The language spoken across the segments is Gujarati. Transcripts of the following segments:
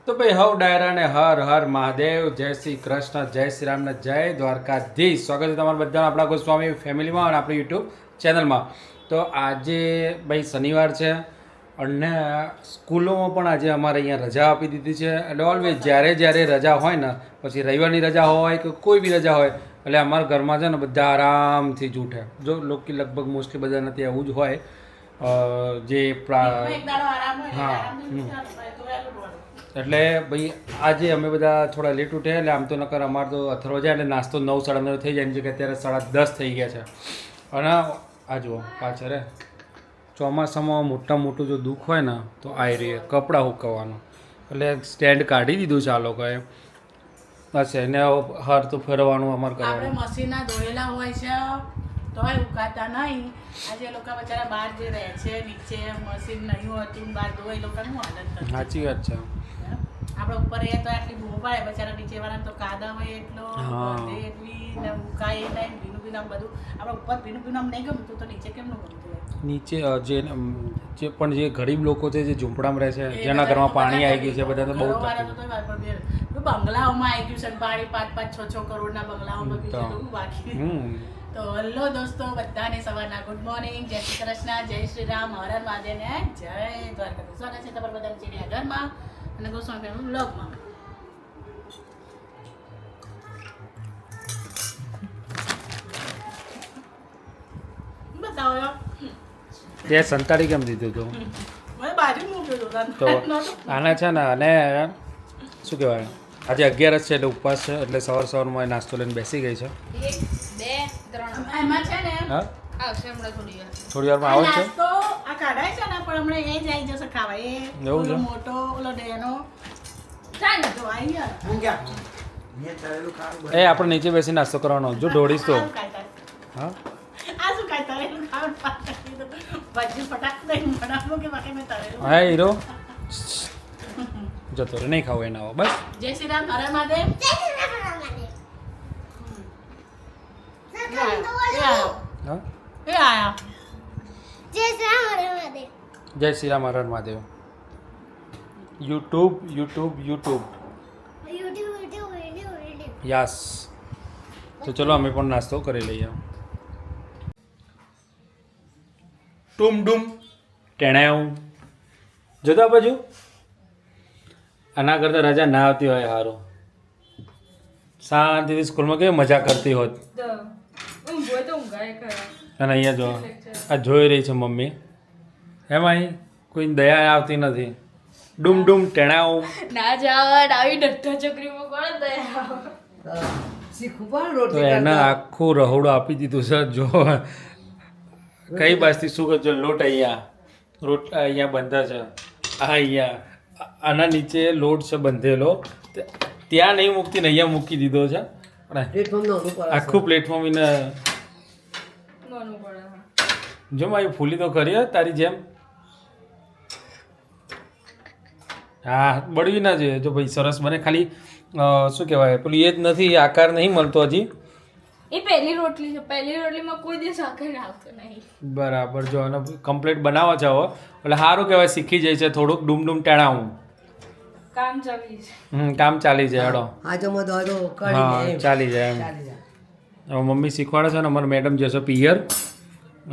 તો ભાઈ હવ ડાયરાને હર હર મહાદેવ, જય શ્રી કૃષ્ણ, જય શ્રી રામ ને જય દ્વારકાધીશ. સ્વાગત છે તમારા બધાનું આપણા ગોસ્વામી ફેમિલીમાં અને આપણી યુટ્યુબ ચેનલમાં. તો આજે ભાઈ શનિવાર છે અને સ્કૂલોમાં પણ આજે અમારે અહીંયા રજા આપી દીધી છે. એટલે ઓલવેઝ જ્યારે રજા હોય ને, પછી રવિવારની રજા હોય કે કોઈ બી રજા હોય, એટલે અમારા ઘરમાં છે ને બધા આરામથી જ ઉઠે. જો લોકો લગભગ મોસ્ટલી બધા નથી એવું જ હોય. જે હા એટલે ભાઈ આજે અમે બધા થોડા લેટ ઉઠ્યા. એટલે આમ તો નકર અમારે તો અથર્વ જાય એટલે નાસ્તો 9 સાડા 9 થઈ જાય, એની જગ્યાએ અત્યારે 10:30 થઈ ગયા છે. અને આ જુઓ પાછળ ચોમાસામાં મોટું જો દુઃખ હોય ને તો આ રહી કપડાં સુકવવાનું. એટલે સ્ટેન્ડ કાઢી દીધું છે આ લોકોએ. બસ એને હર તો ફેરવાનું અમારે કરવાનું. મશીનના દોરેલા હોય છે તોય ઉકાતા નહીં. આજે લોકો બચારા બહાર જે રહે છે, નીચે મશીન નહીં હોતું, બહાર ધોઈ લોકોનું આનંદ નથી. સાચી વાત છે. આપણે ઉપર એ તો આટલી બૂમ પાડે, બચારા નીચે વાળા તો કાદા હોય એટલો એટલી ને ઉકાય નહીં, ભીનું ભીનું આમ બધું. આપણે ઉપર ભીનું ભીનું આમ નહીં ગમતું તો નીચે કેમનું ગમતું હોય? નીચે જે પણ જે ગરીબ લોકો છે, જે ઝૂંપડામાં રહે છે, જેના ઘરમાં પાણી આવી ગયું છે, બધા તો બહુ તકલીફ. બંગલાઓમાં આવી ગયું છે પાણી, 5-5, 6-6 કરોડના બંગલાઓમાં બીજું બાકી. તો હલો દોસ્તો, બધાને સવારના ગુડ મોર્નિંગ, જય શ્રી કૃષ્ણ, જય શ્રી રામ, હર હર મહાદેવ ને જય દ્વારકાધીશ. સ્વાગત છે તમારા બધાને ચિડિયાઘરમાં અને ગોસ્વામી ફેમિલી વ્લોગમાં. બતાવો તે સંતાડી કેમ દીધું હતું? મને બાજુ મૂક્યું તો આના છે ને, અને શું કહેવાય, આજે 11 છે એટલે ઉપવાસ છે, એટલે સવારમાં નાસ્તો લઈને બેસી ગઈ છે. 1, 2, 3 એમાં છે ને હા આવશે હમણાં થોડી વારમાં આવે છે. તો આ કાઢાય છે ને, પણ હમણાં એ જ આવી જશે ખાવા. એ એવું છે? મોટો ઓલો ડેનો ચાલ તો આવી ગયા. એ આપણે નીચે બેસી નાસ્તો કરવાનો. જો ઢોળીશ તો હા આ શું કાંઈ તળેલું ખાવાનું પાછળ કીધું. ભજી ફટાક દઈને બનાવું કે બાકી મેં તળેલું. હા હીરો જતો રે, નહીં ખાવું એના બસ. જય શ્રી રામ, હર હર મહાદેવ. હા એ આયા. જય શ્રી રામ, હર હર મહાદેવ. YouTube yes. તો ચલો અમે પણ નાસ્તો કરી લઈએ. ટૂમ ડૂમ ટેણાવ જોતા બાજુ. આના કરતાં રજા ના આવતી હોય સારું. શાંતિથી સ્કૂલમાં કેવી મજા કરતી હોત. અને અહીંયા જો આ જોઈ રહી છે મમ્મી. એમાં કોઈ દયા આવતી નથી. ડૂમ ડૂમ ટેણાવ ના જાવડ આવી ડટ્ટા છોકરીમાં કોણ દયા. તો એને આખું રહોડું આપી દીધું છે. જો કઈ બાજુથી શું કરજો, લોટ અહીંયા બંધા છે, આ અહીંયા આના નીચે લોટ છે બંધેલો, ત્યાં નહીં મૂકતી ને અહીંયા મૂકી દીધો છે. આખું પ્લેટફોર્મ એને જો મારી ફૂલી તો ખરી તારી જેમ. હા બળવી ના જોઈએ. જો ભાઈ સરસ બને, ખાલી શું કહેવાય પેલું એ જ નથી, આકાર નહીં મળતો હજી. એ પહેલી રોટલી છે, પહેલી રોટલીમાં કોઈ દિવસ આકાર આવતો નહીં. બરાબર. જો અને કમ્પ્લીટ બનાવો છો હવે એટલે સારું કહેવાય, શીખી જાય છે થોડુંક. ડૂમ ડૂમ ટેણાવું કામ ચાલી છે. કામ ચાલી જાય. હેડો હા ચાલી જાય એમ. હવે મમ્મી શીખવાડે છે ને, અમારા મેડમ જશે પિયર,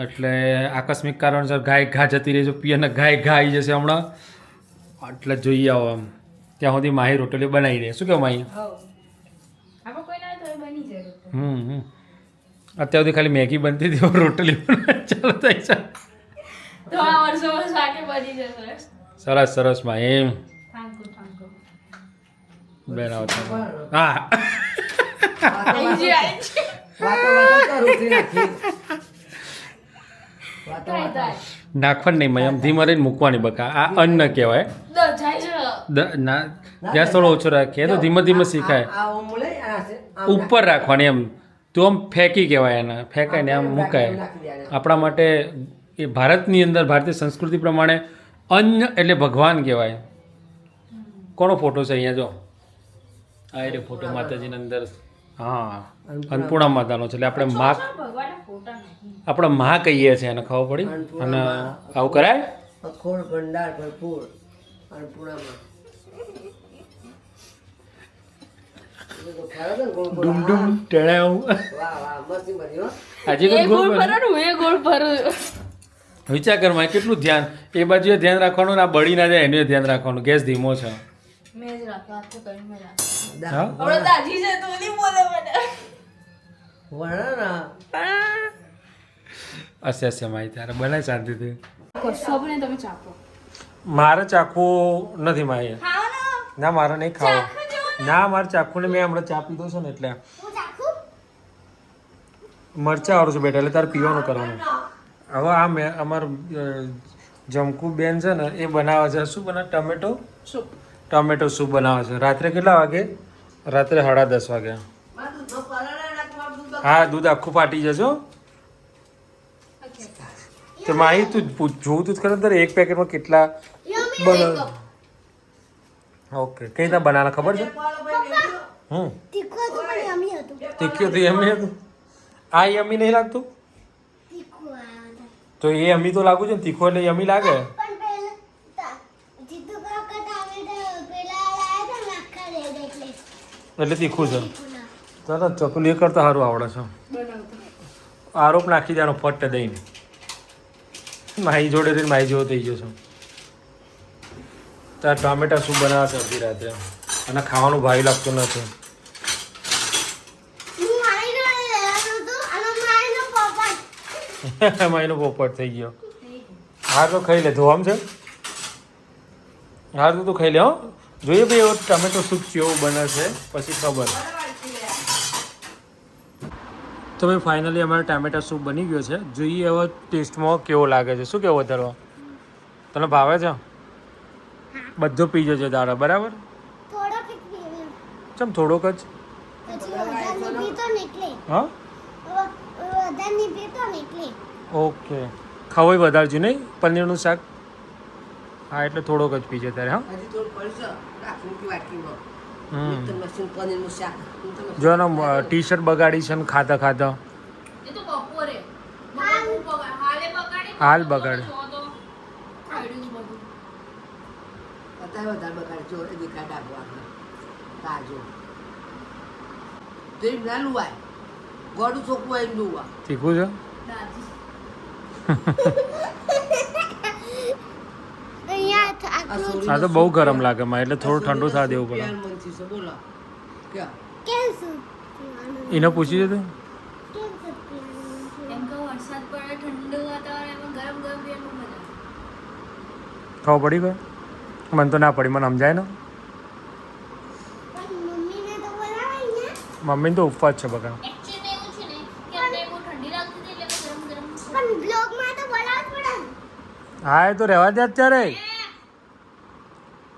એટલે આકસ્મિક કારણસર ઘા જતી રહી છે પિયરને. ઘા આવી જશે હમણાં, એટલે જોઈએ આવો આમ. ત્યાં સુધી માહી રોટલી બનાવી દે. શું કહો માહી? અત્યાર સુધી ખાલી મેગી બનતી હતી, રોટલી ચાલુ થઈ છે. સરસ માં એમ બનાવો. હા નાખવાની નહીં મેં, આમ ધીમે રહીને મૂકવાની. બકા આ અન્ન કહેવાય. ગેસ થોડો ઓછો રાખીએ તો ધીમે ધીમે શીખાય. ઉપર રાખવાની એમ, તો આમ ફેંકી કહેવાય એને, ફેંકાય ને આમ મુકાય. આપણા માટે એ ભારતની અંદર ભારતીય સંસ્કૃતિ પ્રમાણે અન્ન એટલે ભગવાન કહેવાય. કોનો ફોટો છે અહીંયા જો? આ રે ફોટો માતાજીની અંદર. હા અન્નપૂર્ણા માતાનો છે. એટલે આપણે માં કહીએ છીએ એને, ખબર પડી? અને આવું કરાય. ડુમ ડુમ ટેણાવ આજે કોઈ ગોળ બને? વિચાર કર માં કેટલું ધ્યાન એ બાજુ ધ્યાન રાખવાનું ને આ બળી ના જાય એનું ધ્યાન રાખવાનું. ગેસ ધીમો છે. હા? હશે હશે માહિતી તારે બનાય શાંતિથી. મારે ચાખવું નથી માહી. ના મારે નહીં ખાવું. ના મારે ચાખવું ને મેં હમણાં ચા પીધો છે ને એટલે મરચા વાળું છે બેટા એટલે તારે પીવાનું કરવાનું. હવે આ મેં અમારું જમકુ બેન છે ને એ બનાવે છે. શું બનાવે? ટમેટો સૂપ બનાવે છે. રાત્રે કેટલા વાગે? રાત્રે 10:30 વાગે. હા દૂધ આખું ફાટી જશે. તો માહી તું જોવું તું જ કરે તારે એક પેકેટમાં કેટલા બનાવે? ઓકે કઈ રીતના બનાવવાના ખબર છે? તીખ્યું હતું એમ હતું. આ યમી નહીં લાગતું? તો એ અમી તો લાગુ છે ને તીખું એટલે યમી લાગે. એટલે તીખું છે. ચાલો ચકલી એ કરતા સારું આવડે છે. આરોપ નાખી દેવાનો ફટ દઈને. માહી જોડે રહીને માહી જેવો થઈ ગયો છે. ત્યાં ટામેટા સૂપ બનાવે છે અડધી રાત્રે અને ખાવાનું ભાઈ લાગતું નથી. માહીનો પોપટ થઈ ગયો. હાર તો ખાઈ લે. ધોવામ છે હાર તું ખાઈ લે. હો જોઈએ ભાઈ એવો ટમેટો સૂપ કેવું બને છે પછી ખબર. તો ભાઈ ફાઇનલી અમારો ટામેટા સૂપ બની ગયો છે. જોઈએ હવે ટેસ્ટમાં કેવો લાગે છે. શું કેવો વધારવા? તને ભાવે છે? બધો પી જજો તારા બરાબર? ચમ થોડોક જ? હા ઓકે ખવાય વધારજો નહીં પનીરનું શાક. હા એટલે થોડોક જ પીજે તારે. હા જો એનો ટી શર્ટ બગાડી છે ને ખાતા ખાતા હાલ બગાડે. તીખું છે? આ તો બહુ ગરમ લાગે માં એટલે થોડું ઠંડુ થવા દેવું પડે. એને પૂછી જતું ખબર પડી ગયો? મને તો ના પડી. મને સમજાય ને મમ્મીને તો ઉપવાસ છે બગા. હા એ તો રહેવા દે અત્યારે.